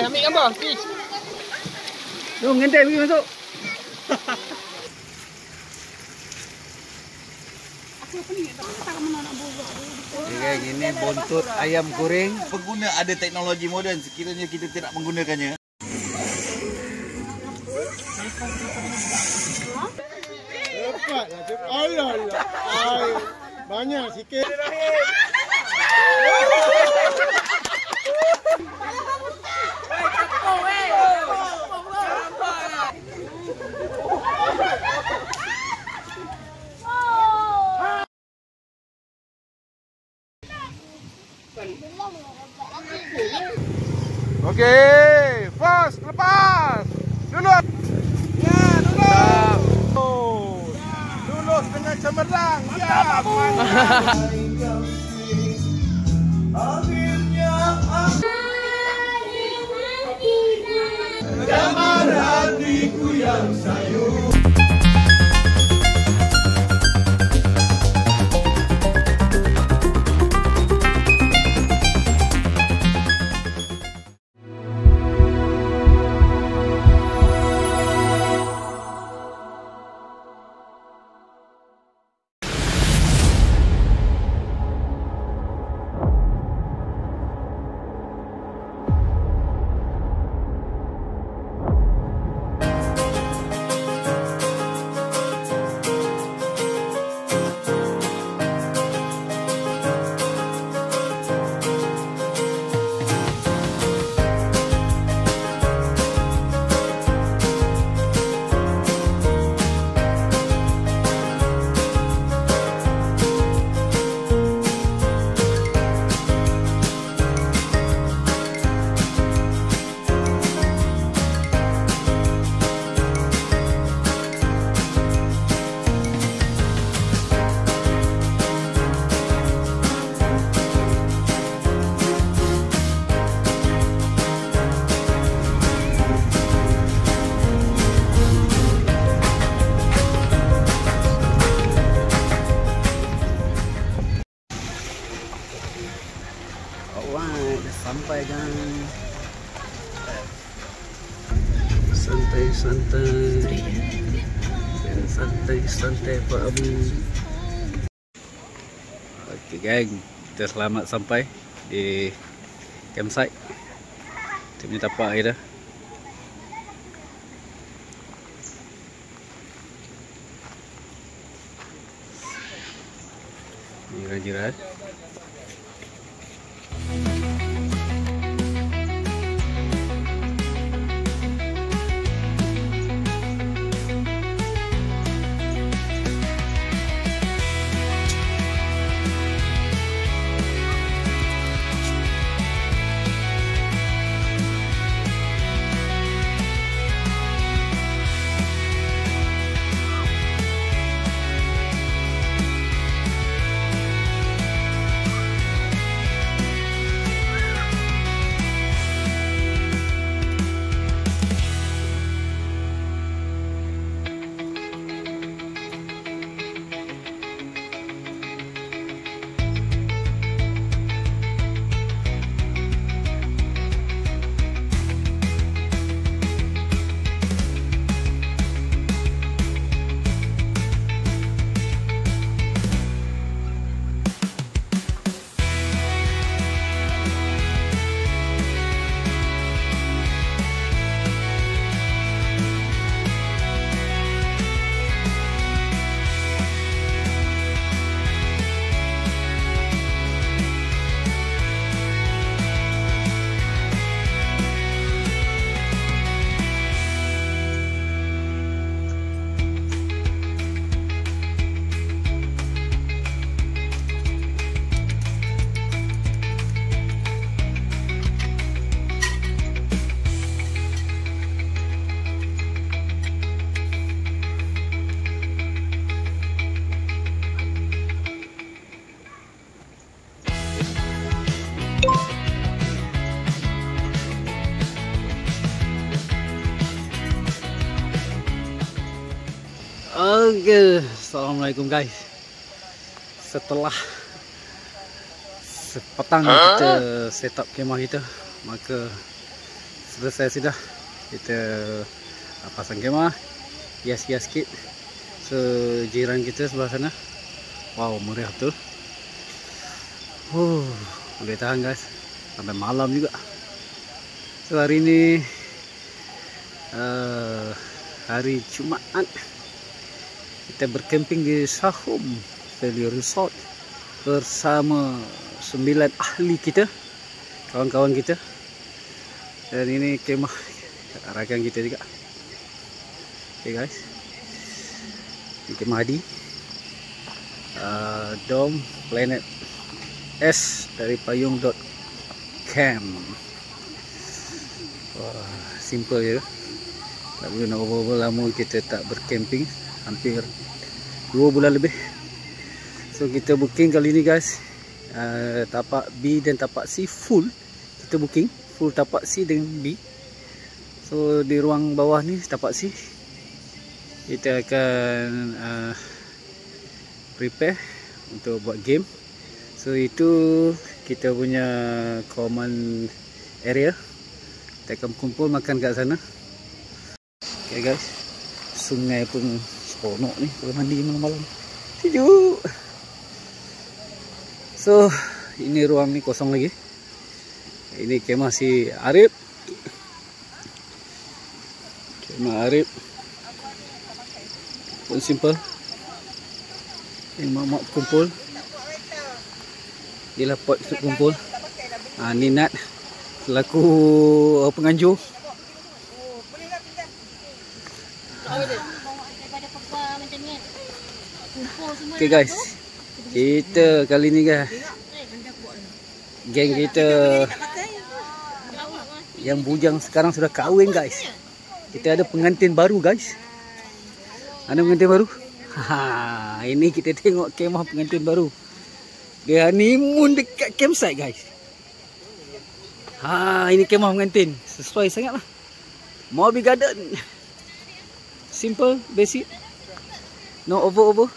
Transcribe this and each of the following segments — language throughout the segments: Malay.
ambil gambar. Fish. Jom, ngentai pergi masuk. Okay, ini buntut ayam goreng. Pengguna ada teknologi moden sekiranya kita tidak menggunakannya. Cepatlah, cepat. Alah. Banyak sikit. Okey, fast, lepas. Dulu. Ya, dulu. Lulus dengan cemerlang. Ya, akhirnya damar hatiku yang sayu. Alright, dah sampai kan. Santai-santai. Santai-santai Pak Abu. Okey gang, kita selamat sampai di campsite. Kita punya tapak air dah. Ni jiran. Okay, assalamualaikum guys. Setelah sepetang kita set up kemah kita, maka selesai sudah. Kita pasang kemah, hias-hias sikit. So jiran kita sebelah sana, wow meriah betul. Boleh tahan guys sampai malam juga. So hari ini hari Jumaat, kita berkemping di Sahum Valley Resort bersama 9 ahli kita, kawan-kawan kita. Dan ini kemah rakan kita juga. Okay guys, ini kemah Hadi, Dom Planet S dari payung.camp. Wah, simple je. Tak boleh nak berapa lama kita tak bercamping, hampir 2 bulan lebih. So kita booking kali ni guys, tapak B dan tapak C full. Kita booking full tapak C dengan B. So di ruang bawah ni tapak C, kita akan prepare untuk buat game. So itu kita punya common area. Kita akan kumpul makan kat sana. Okay guys, sungai pun seronok ni kalau mandi malam-malam, sejuk. So ini ruang ni kosong lagi. Ini kemah si Arif. Kemah Arif pun simple. Ini mak-mak kumpul. Inilah pot untuk kumpul. Ni Nat selaku penganjur. Okay guys, kita kali ni guys, geng kita yang bujang sekarang sudah kahwin guys. Kita ada pengantin baru guys. Ada pengantin baru. Ini kita tengok kemah pengantin baru. Dia honeymoon dekat campsite guys. Ini kemah pengantin. Sesuai sangat lah. Mobi Garden. Simple, basic. No over.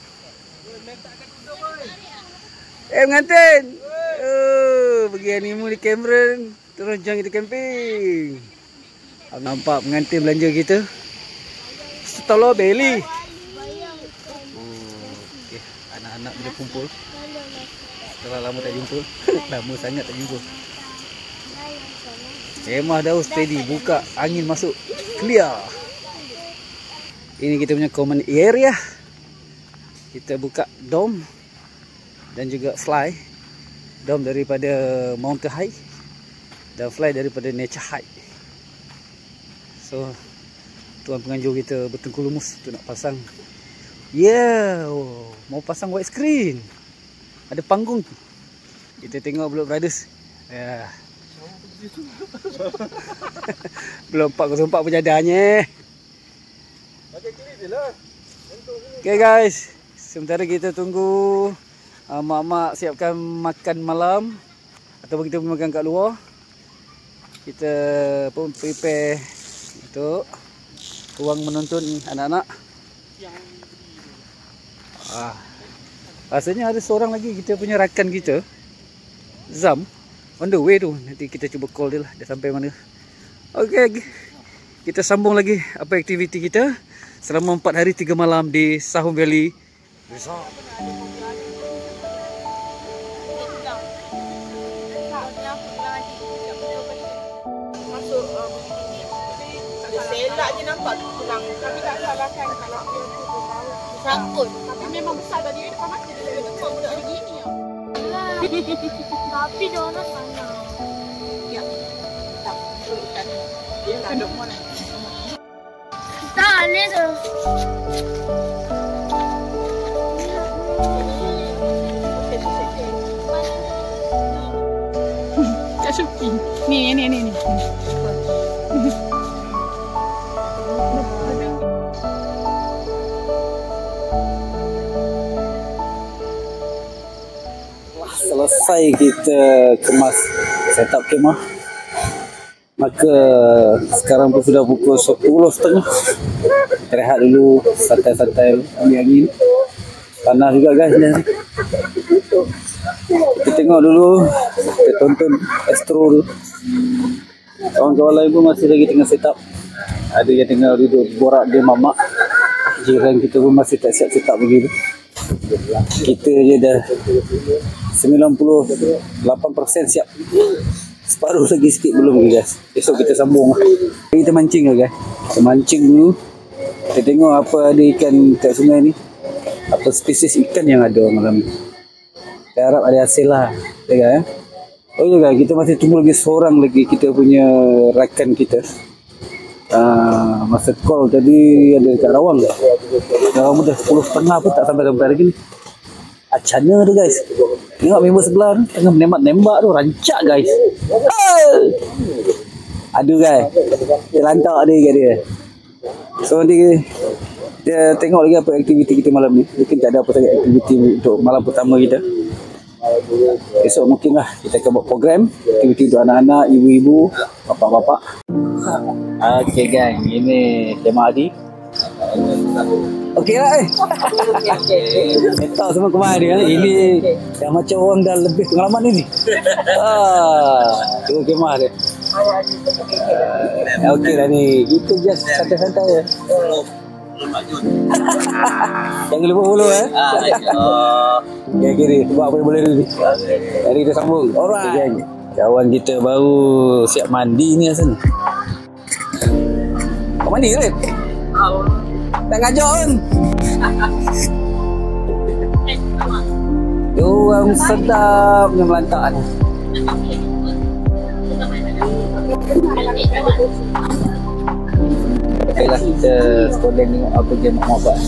Pengantin. Pergi honeymoon di Cameron, terus jom kita camping. Nampak pengantin belanja kita. Setelah beli. Okay. Anak-anak bila kumpul. Setelah lama tak jumpa. Lama sangat tak jumpa. Kemah dah steady, buka, angin masuk, clear. Ini kita punya common area. Kita buka dom dan juga fly. Dom daripada Mountain High dan fly daripada Nature High. So tuan penganjur kita bertengku lumus untuk nak pasang. Mau pasang white screen. Ada panggung tu. Kita tengok Blok Brothers. Belum 404 penjadahnya. Okay guys, sementara kita tunggu mak-mak siapkan makan malam ataupun kita pergi makan kat luar, kita pun prepare untuk ruang menonton anak-anak. Rasanya ada seorang lagi kita punya rakan kita, Zam, on the way tu. Nanti kita cuba call dia lah, dia sampai mana. Okay, kita sambung lagi apa aktiviti kita selama 4 hari 3 malam di Sahum Valley Resort. Masuk selak je nampak tu pulang. Tapi tak salahkan kalau sangkut. Tapi memang besar tadi depan mata dia betul budak hari gini. Tapi dia orang sana. Ya. Tak betul. Dia nak duk mana? Tak ni tu. Cak Syuki. Ni. Selesai kita kemas setup kemah, maka sekarang pun sudah pukul 10.30. Kita rehat dulu, santai-santai ambil angin. Panas juga guys ni. Kita tengok dulu, kita tonton Astro dulu. Kawan-kawan lain pun masih lagi tengah set up. Ada yang tengah duduk borak dia mamak. Jiran kita pun masih tak siap set up begitu. Kita je dah 98% siap. Separuh lagi sikit belum ke guys. Esok kita sambung. Kita mancing ke guys. Kita mancing dulu. Kita tengok apa ada ikan kat sungai ni. Apa spesies ikan yang ada malam ni. Kita harap ada hasil lah. Ya, eh? Oh ya guys, kita masih tunggu lagi seorang lagi kita punya rakan kita. Masa call tadi ada kat Rawang dah. Rawang dah 10.30 pun tak sampai lagi ni. Acana tu guys. Tengok member sebelah tu tengah menembak-nembak tu, rancak guys. Aduh guys. Dia lantak dia. So nanti kita tengok lagi apa aktiviti kita malam ni. Mungkin tak ada apa sangat aktiviti untuk malam pertama kita. Esok mungkin lah kita akan buat program aktiviti untuk anak-anak, ibu-ibu, bapak-bapak. Okay guys, ini tema Adi. Okey lah tahu semua kemana dia. Ini yang macam orang dah lebih pengalaman ni. Tu kemah dia. Okey lah ni. Kita just santai-santai je. Jangan lupa follow Okay, kiri. Buat apa yang boleh dulu. Jadi kita sambung. Alright. Kawan kita baru siap mandi ni asal ni. Kau mandi ke? Tak ngajak kan? Diorang sedap yang melantak ni. Okay lah, kita sekolah tengok apa je mak buat.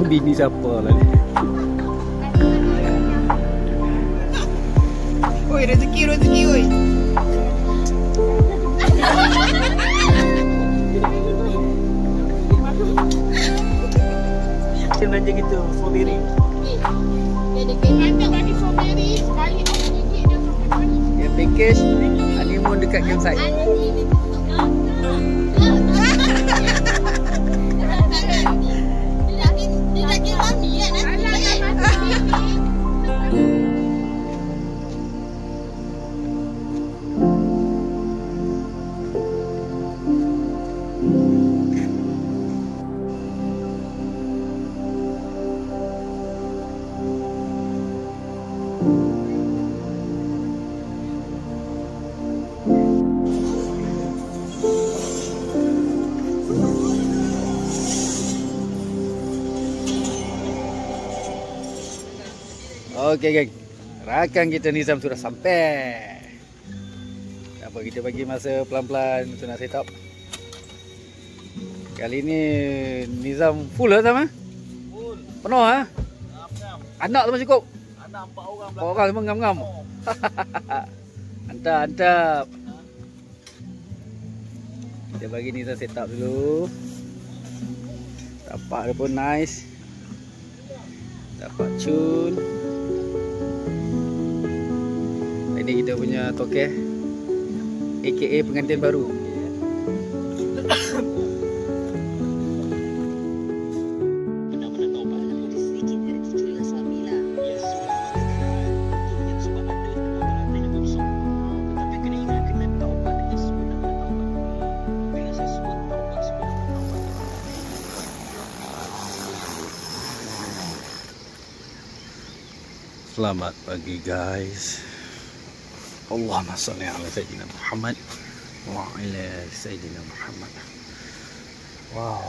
Bini siapa lah ni? Oi, rezeki oi. Macam macam gitu, strawberry. Dia bagi strawberry sekali gigi dia strawberry. Yang package honeymoon dekat campsite. Okey geng, rakan kita Nizam sudah sampai. Apa kita bagi masa pelan-pelan untuk nak set up. Kali ni Nizam full lah sama? Full. Penuh ha? Anak tu masih cukup? Anak 4 orang. 4 orang semua ngam-ngam. Antap. Kita bagi Nizam set up dulu. Tapak dia pun nice. Dapat cun. Ini kita punya tokeh AKA pengantin baru. Selamat pagi guys. Allahumma salli ala Sayyidina Muhammad wa ala Sayyidina Muhammad. Wow,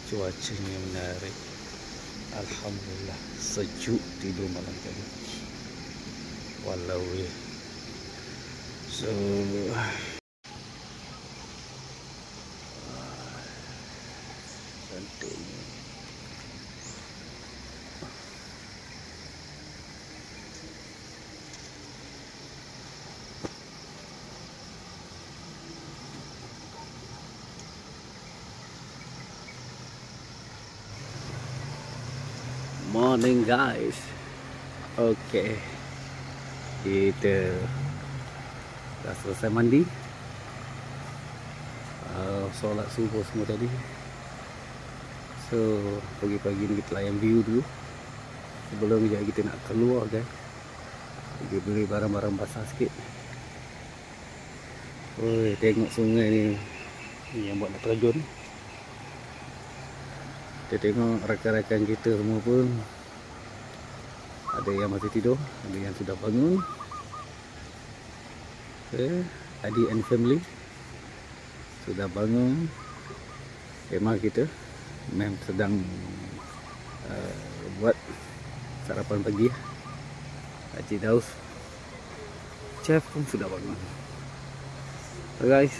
cuacanya menarik. Alhamdulillah, sejuk tidur malam tadi. Walau ya. So cantik. morning guys. Okay, kita dah selesai mandi, solat subuh semua tadi. So pagi-pagi ni kita layan view dulu sebelum kita nak keluar guys. Kita beli barang-barang basah sikit. Oi, tengok sungai ni yang buat nak terjun. Kita tengok rakan-rakan kita semua pun ada yang masih tidur, ada yang sudah bangun. Okay, Adi and family sudah bangun. Memang kita sedang buat sarapan pagi. Haji Daus, chef pun sudah bangun. So guys,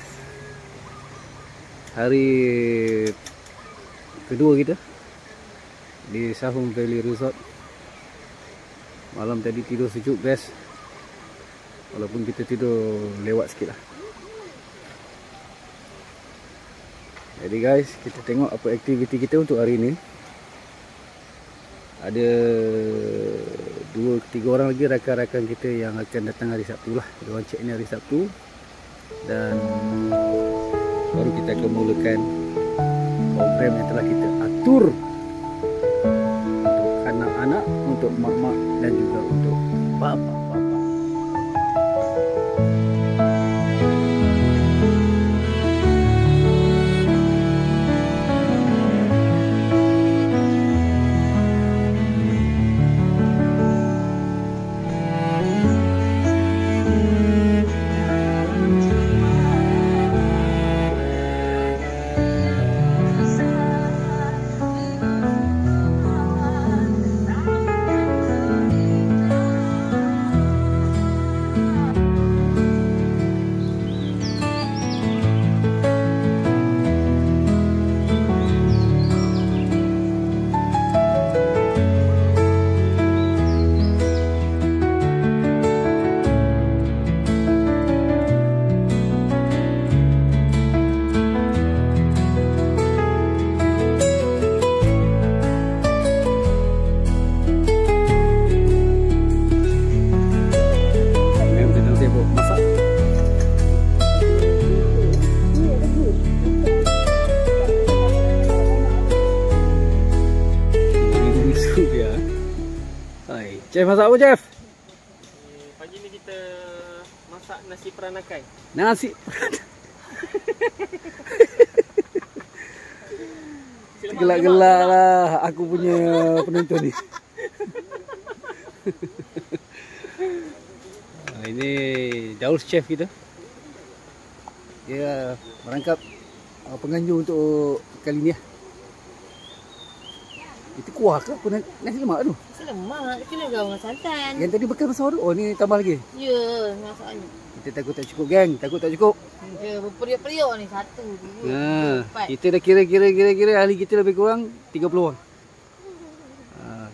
hari kedua kita di Sahung Valley Resort. Malam tadi tidur sejuk best, walaupun kita tidur lewat sikit lah. Jadi guys, kita tengok apa aktiviti kita untuk hari ini. Ada 2-3 orang lagi rakan-rakan kita yang akan datang hari Sabtu lah. Diorang check ni hari Sabtu, dan baru kita akan mulakan program yang telah kita atur untuk anak-anak, untuk mak-mak dan juga untuk bapak-bapak. Chef masak apa, Chef? Pagi ni kita masak nasi peranakan. Nasi gelak-gelak lah aku punya penonton ni. Ini Daus chef kita. Dia merangkap penganjur untuk kali ni lah. Itu kuah ke apa nasi lemak tu? Nasi lemak, kena gaul dengan santan. Yang tadi bekal masa tu? Oh, ni tambah lagi? Ya, masaknya. Kita takut tak cukup, geng. Takut tak cukup. Ya, berperiuk-periuk ni. 1, 2, 4. Kita dah kira-kira ahli kita lebih kurang 30 orang.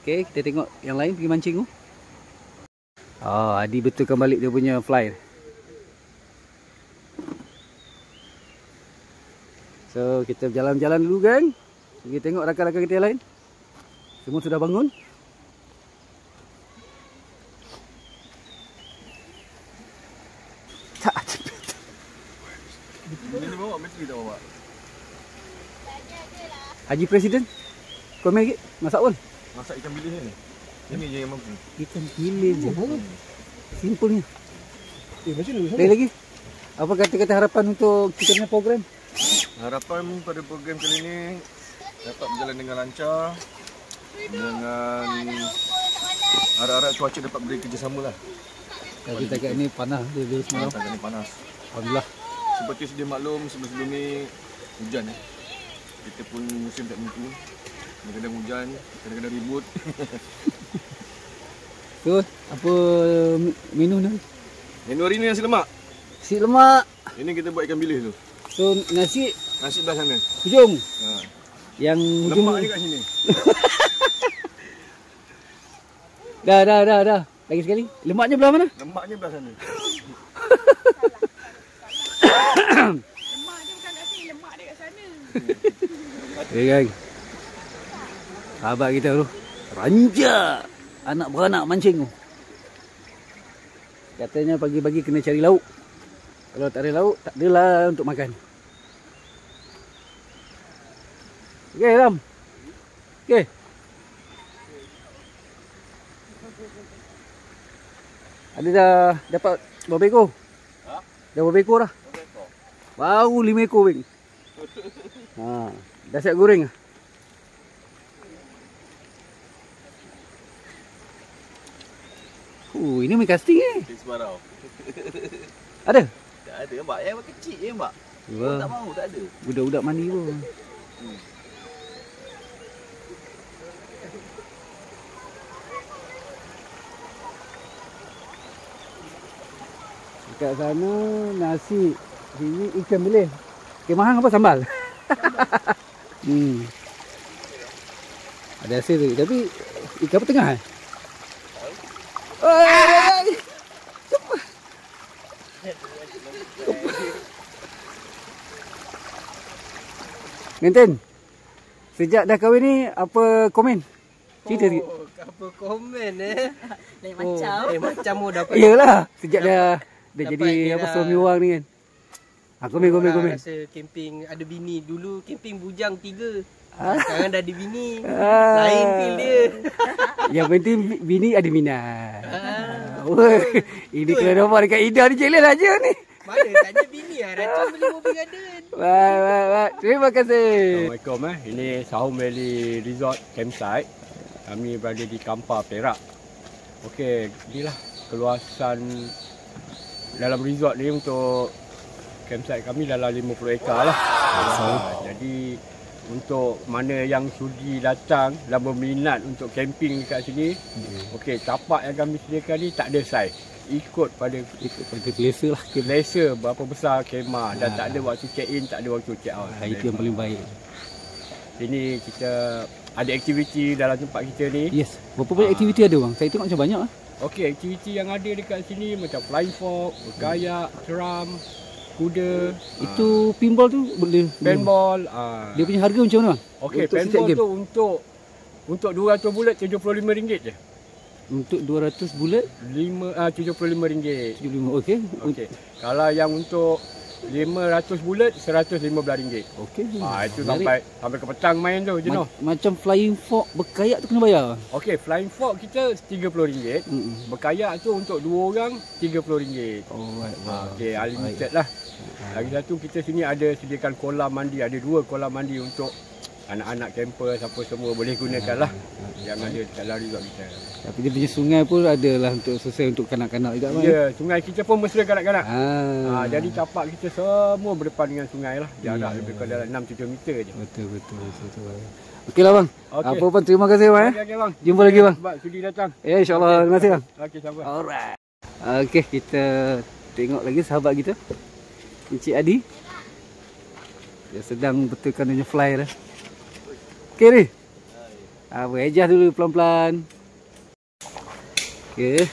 Okey, kita tengok yang lain pergi mancing tu. Adi betulkan balik dia punya fly. So, kita berjalan-jalan dulu, geng. Pergi tengok rakan-rakan kita yang lain. Semua sudah bangun. Ini bawa bateri tak bawa? Haji Presiden, kau main lagi? Masak pun? Masak ikan bilis ni. Ini je yang mampu. Ikan bilis je. Simpulnya. Macam mana? Lain lagi? Apa kata-kata harapan untuk kita punya program? Harapan pada program kali ni dapat berjalan dengan lancar, dengan harap-harap cuaca dapat beri kerjasama lah. Tapi takat ni panas dia semalam. Takat ni panas. Alhamdulillah. Seperti sedia maklum, sebelum ni hujan. Kita pun musim tak menentu. Kadang-kadang hujan, kadang-kadang ribut. So, apa menu ni? Menu hari ni nasi lemak. Nasi lemak. Ini kita buat ikan bilis tu. So, nasi belah sana. hujung. Yang Lemak je kat sini. Dah. Lagi sekali. Lemaknya belah mana? Lemaknya belah sana. Lemak dia bukan kat sini, lemak dia kat sana. Okay, guys. Sahabat kita tu Ranja. Anak beranak mancing tu. Katanya pagi-pagi kena cari lauk. Kalau tak ada lauk, tak adalah untuk makan. Okey, Ram. Okey. Ada dah dapat berapa ekor? Ha? Dah berapa ekor dah? 5 ekor. Baru 5 ekor, Bing. Ha, dah siap goreng ah. Ini main casting eh. Sebarau. Ada? Tak ada, Mbak. Yang kecil je, Mbak. Wah. Tak mahu, tak ada. Budak-budak mandi pun. Dekat sana nasi, sini ikan bilis. Kemahan apa sambal? Ada hasil tu. Tapi ikan apa tengah eh? Ngenten, sejak dah kahwin ni apa komen? Cerita sikit. Apa komen Lain macam. macam dapat. Iyalah, sejak dah dapat jadi ni apa lah. suami orang ni kan. Komen. Rasa camping ada bini. Dulu camping bujang 3. Ah. Sekarang dah ada bini. Ah. Lain feel dia. Yang penting bini ada minat. Woi, ini kena nampak dekat Ida ni jelas aja ni. Mana tak ada bini lah. Racun beli mobil garden. Baik. Terima kasih. Assalamualaikum. Ini Sahum Valley Resort Campsite. Kami berada di Kampar, Perak. Okey, inilah keluasan dalam resort ni untuk campsite kami dalam 50 ekar lah. Jadi untuk mana yang sudi datang dan berminat untuk camping dekat sini, okey, tapak yang kami sediakan ni tak ada saiz. Ikut pada Selesa lah. selesa berapa besar kemah dan tak ada waktu check in, tak ada waktu check out. Itu yang paling baik. Sini kita ada aktiviti dalam tempat kita ni. Yes. Berapa banyak aktiviti ada bang? Saya tengok macam banyak ah. Okey, aktiviti yang ada dekat sini macam flying fox, berkayak, ceram, kuda. Itu pinball tu boleh. Paintball. Dia punya harga macam mana bang? Okey, Untuk setiap paintball game? tu untuk 200 bulat RM75 je. Untuk 200 bulat RM75. 75. Okey. Okey. Kalau yang untuk 500 bulat RM115. Okey. Itu sampai ke petang main tu jenuh. Macam flying fox berkayak tu kena bayar. Okey, flying fox kita RM30. Berkayak tu untuk 2 orang RM30. Oh, right. Okey, unlimited lah. Lagi satu kita sini ada sediakan kolam mandi, ada 2 kolam mandi untuk anak-anak campers apa semua boleh gunakan lah yang ada dalam resort kita. Tapi dia punya sungai pun adalah untuk selesai untuk kanak-kanak juga. Ya, sungai kita pun mesra kanak-kanak. Jadi Ah. tapak kita semua berdepan dengan sungai lah. Jarak lebih kurang dalam 6-7 meter je. Betul. Okeylah bang. Okey. Apa pun terima kasih bang. Okey bang. Jumpa lagi bang. Sebab sudi datang. Ya insya-Allah. Terima kasih bang. Okey, sabar. Alright. Okey, kita tengok lagi sahabat kita. Encik Adi. Dia sedang betulkan dia fly dah. Okey ni. Adjust dulu pelan-pelan. Okey.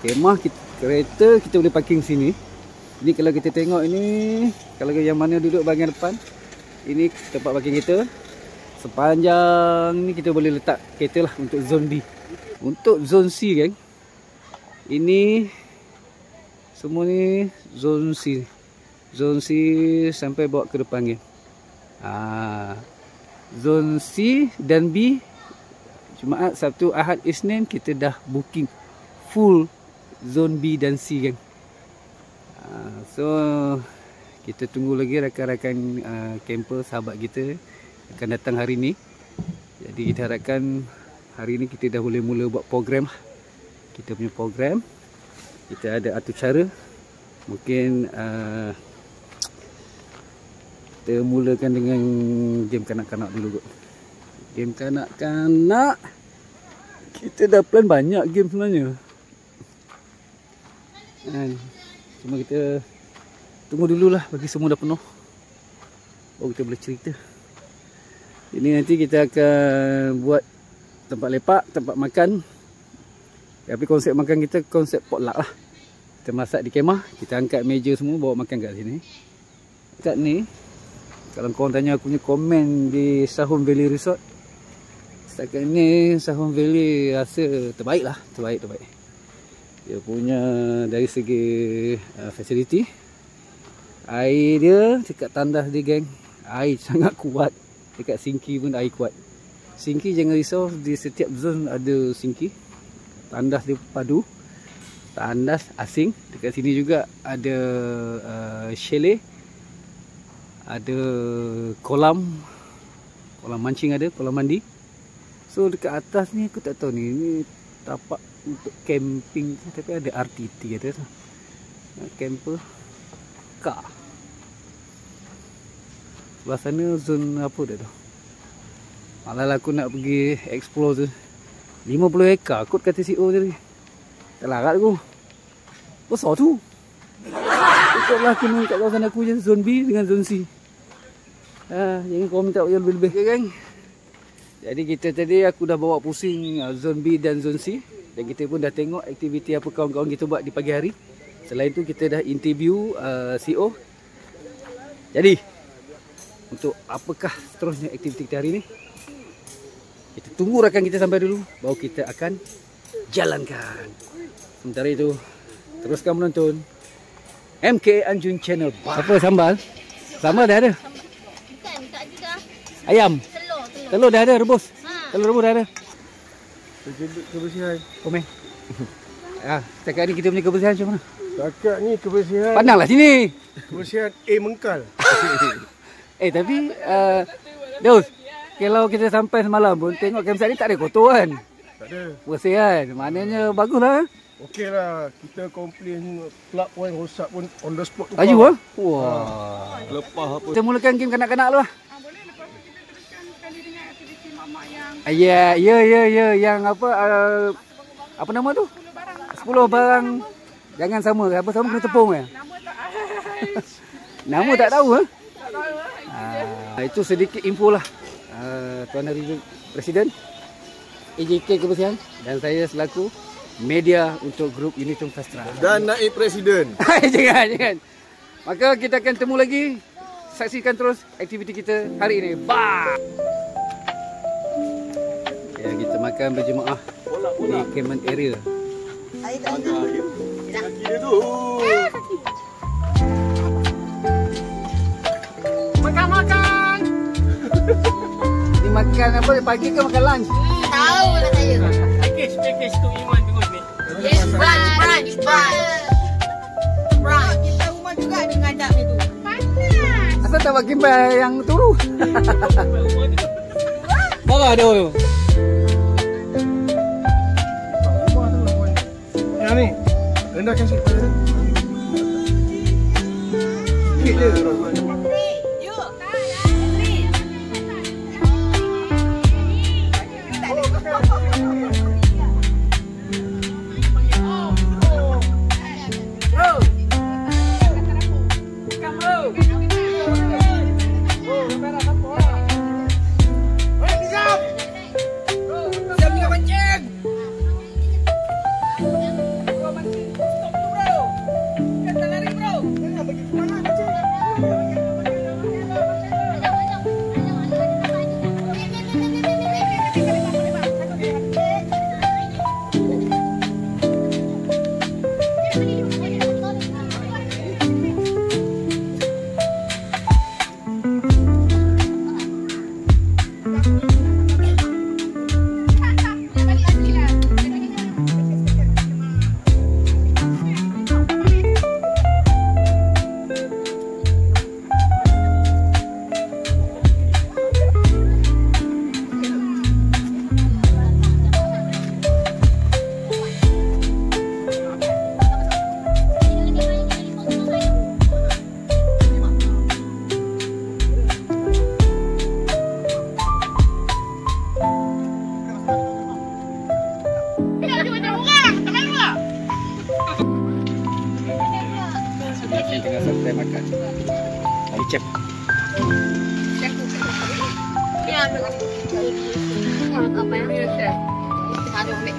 Kemah kita, kereta kita boleh parking sini. Ini kalau kita tengok ini, kalau yang mana duduk bahagian depan, ini tempat parking kita. Sepanjang ni kita boleh letak kereta lah untuk zone B. Untuk zone C kan. Ini semua ni zone C. Zone C sampai bawa ke depan kan. Zone C dan B Jumaat, Sabtu, Ahad, Isnin kita dah booking full zone B dan C kan. So kita tunggu lagi rakan-rakan camper sahabat kita akan datang hari ni. Jadi kita harapkan hari ni kita dah boleh mula buat program lah. Kita punya program. Kita ada atur cara. Mungkin kita mulakan dengan game kanak-kanak dulu kot. Game kanak-kanak kita dah plan banyak game sebenarnya kan. Cuma kita tunggu dululah bagi semua dah penuh, baru kita boleh cerita. Ini nanti kita akan buat tempat lepak, tempat makan. Tapi konsep makan kita konsep potluck lah. Kita masak di kemah, kita angkat meja semua bawa makan kat sini. Kat ni kalau korang tanya aku punya komen di Sahum Valley Resort, Setakat ni Sahun Valley rasa terbaik lah. Terbaik. Dia punya dari segi facility, air dia dekat tandas dia geng, air sangat kuat. Dekat sinki pun air kuat. Sinki jangan risau, di setiap zon ada sinki. Tandas dia padu, tandas asing. Dekat sini juga ada chalet, ada kolam mancing, ada kolam mandi. So dekat atas ni aku tak tahu ni tapak untuk camping, tapi ada RTT ada tu. Camper car. Sebelah sana zon apa dah tu. Malah aku nak pergi explore tu. 50 ekar kot kata CEO tadi. Tak larat aku. Besar tu. Ikutlah kena kat kawasan aku je, zon B dengan zon C. Jangan korang minta lebih-lebih. Okay, gang. Jadi kita tadi aku dah bawa pusing zon B dan zon C. Dan kita pun dah tengok aktiviti apa kawan-kawan kita buat di pagi hari. Selain tu kita dah interview CEO. Jadi untuk apakah seterusnya aktiviti kita hari ni, kita tunggu rakan kita sampai dulu, baru kita akan jalankan. Sementara itu teruskan menonton MK Anjun Channel. Apa sambal? Sambal dah ada? Bukan, tak ada dah. Ayam? Telur dah ada rebus? Telur rebus dah ada? Kebersihan. Komen. Setakat ni kita punya kebersihan macam mana? Setakat ni kebersihan. Pandanglah sini. Kebersihan mengkal. Tapi Dos, kalau kita sampai semalam pun tengok campsite ni tak ada kotor kan? Tak ada. Bersih kan? Maknanya bagus lah. Okey lah. Kita komplain plug point rosak pun on the spot tu. Laju lah? Wah. Lepas apa? Kita mulakan game kanak-kanak dulu lah. Boleh, lepas tu kita teruskan sekali dengan aktiviti mamak yang Ya. Yang apa nama tu? 10 barang. Jangan sama. Apa sama kena tepung ya? nama tak Nama tak tahu eh? tak tahu lah. Itu sedikit info lah. Tuan Hari Presiden AJK Kebersihan dan saya selaku media untuk grup Unitum Fastra. Dan naib presiden. Jangan. Maka kita akan temu lagi. Saksikan terus aktiviti kita hari ini. Bye. Ya, kita makan berjemaah di Kemen area. Kaki dia tu. Makan. Ni makan apa? Pagi ke makan lunch? Tahu lah saya. Package tu Iman terus ni. Yes, brunch. Kita rumah juga ada ngadap ni tu. Panas. Asal tak pakai kipas yang turu? Marah dia tu. Rumah tu lah. Yang ni. Rendahkan sikit pada dia. Sikit je. Yuk. Tengah santai makan. Tadi cep. Apa yang dia ada ambil.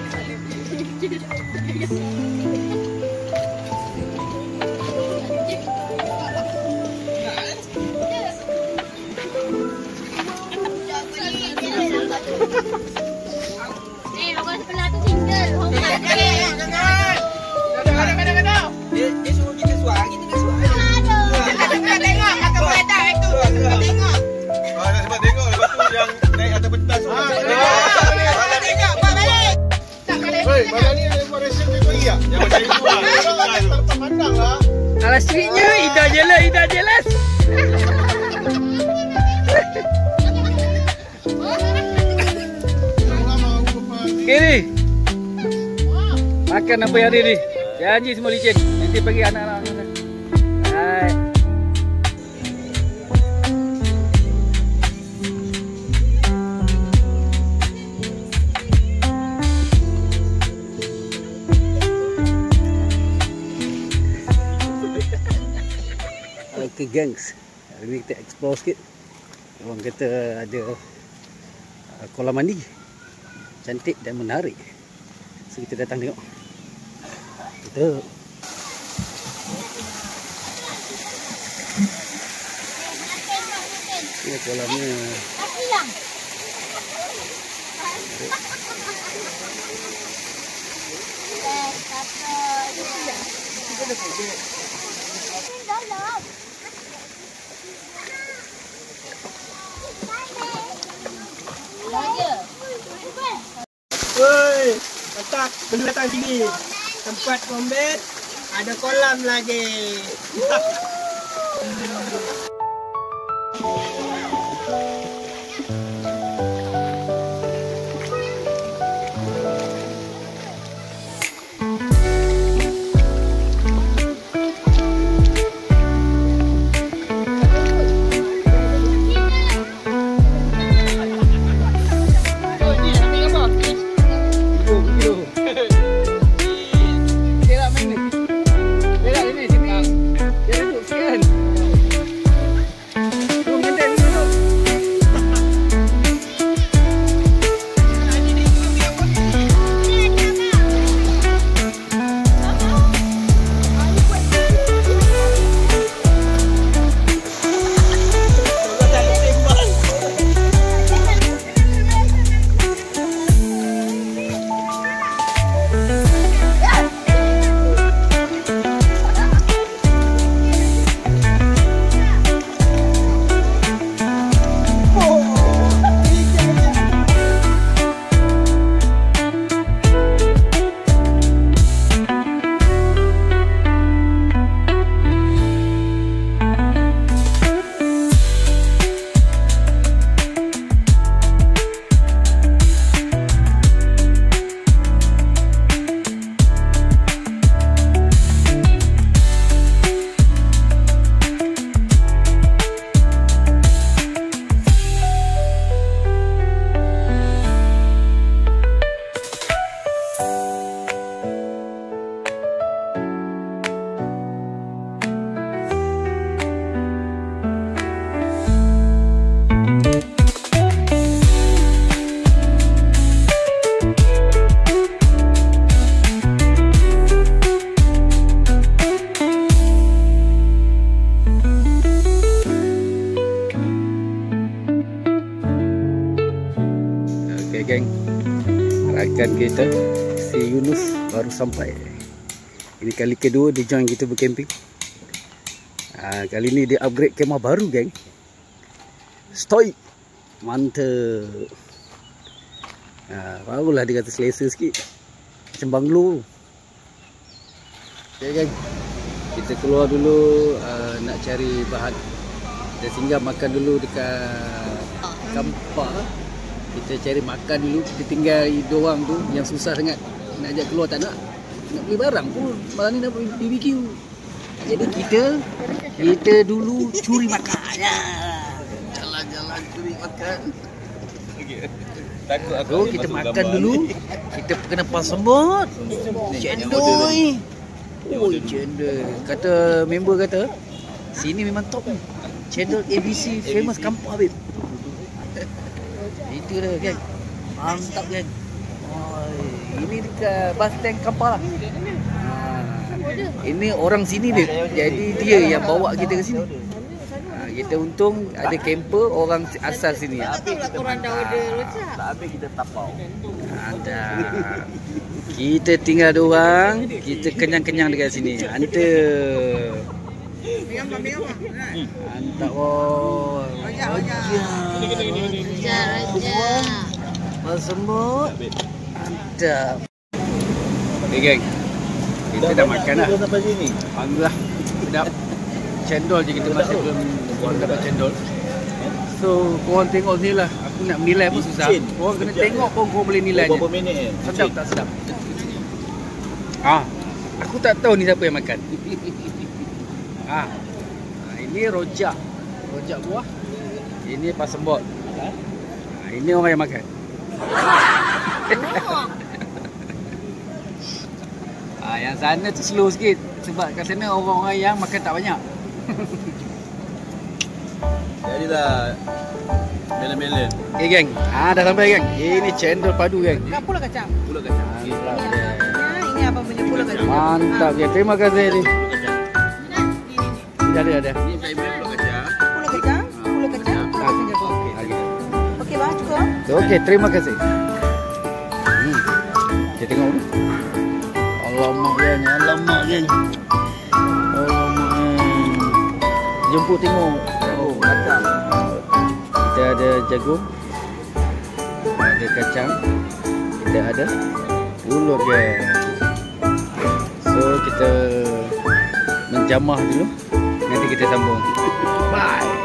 Dia suruh kita suara, kita tak suara. Tengok, akan beradab itu. Tengok. Sebab tengok lepas tu yang naik atas pentas tu. Tengok, buat balik. Tak boleh. Hei, badan ni ada variation dia bagi tak? Yang macam itu lah. Tak pandang lah. Alah streetnya, Ida jelas. Okay ni. Makan apa yang ada ni. Janji semua licin. Nanti bagi anak-anak. Hai. Okay gengs, hari ni kita explore sikit. Orang kata ada kolam mandi cantik dan menarik, so kita datang tengok. Kita ini kolamnya. Woi, letak belum datang sini. Tempat combat ada kolam lagi. Geng, rakan kita si Yunus baru sampai. Ini kali kedua dia join kita bercamping. Kali ni dia upgrade kemah baru geng. Stoik, mantap. Barulah dia kata selesa sikit, macam banglo. Okay geng, kita keluar dulu nak cari bahan. Kita singgah makan dulu dekat Kampar. Kita cari makan dulu. Kita tinggal dua orang tu yang susah sangat nak ajak keluar, tak nak beli barang pun. Malam ni nak BBQ. Jadi kita dulu curi makan. Jalan-jalan curi makan. Takut So kita makan dulu. Kita kena pasembot. Cendol. Oh cendol. Kata member kata sini memang top ni. Cendol ABC famous Kampar babe. Itu dah geng. Mantap geng. Ini dekat bus stand Kampar lah. Ini orang sini dia. Jadi dia yang bawa kita ke sini. Kita untung ada camper orang asal sini. Tak tahu lah korang dah order rojak. Tak habis kita tapau. Ada. Kita tinggal 2 orang, kita kenyang-kenyang dekat sini. Mantap. Mantap oh. Raja. Semut. Mantap. Okay geng. Kita dah makan dah. Alhamdulillah. Sedap. Cendol je kita masih belum dapat cendol. So korang tengok sini lah. Aku nak menilai pun susah. Korang kena tengok pun korang boleh nilai. Berapa minit ni? Sedap tak sedap? Aku tak tahu ni siapa yang makan. Ini rojak. Rojak buah. Ini pasembot. Ini orang yang makan. Yang sana tu slow sikit. Sebab kat sana orang-orang yang makan tak banyak. Jadilah melen-melen. Okay geng. Dah sampai geng. Ini cendol padu geng. Pulau kacang. Pulau kacang. Ini apa punya pulau kacang? Mantap ya. Terima kasih ni. Ada. Ini saya beli pulau kacang. Pulau kacang. Pulau kacang. Okey bang, cukup. Okey, terima kasih. Kita tengok dulu. Alamak geng. Alamak geng. Jemput tengok. Kacang. Kita ada jagung. Ada kacang. Kita ada ulut geng. So kita menjamah dulu. Nanti kita sambung. Bye.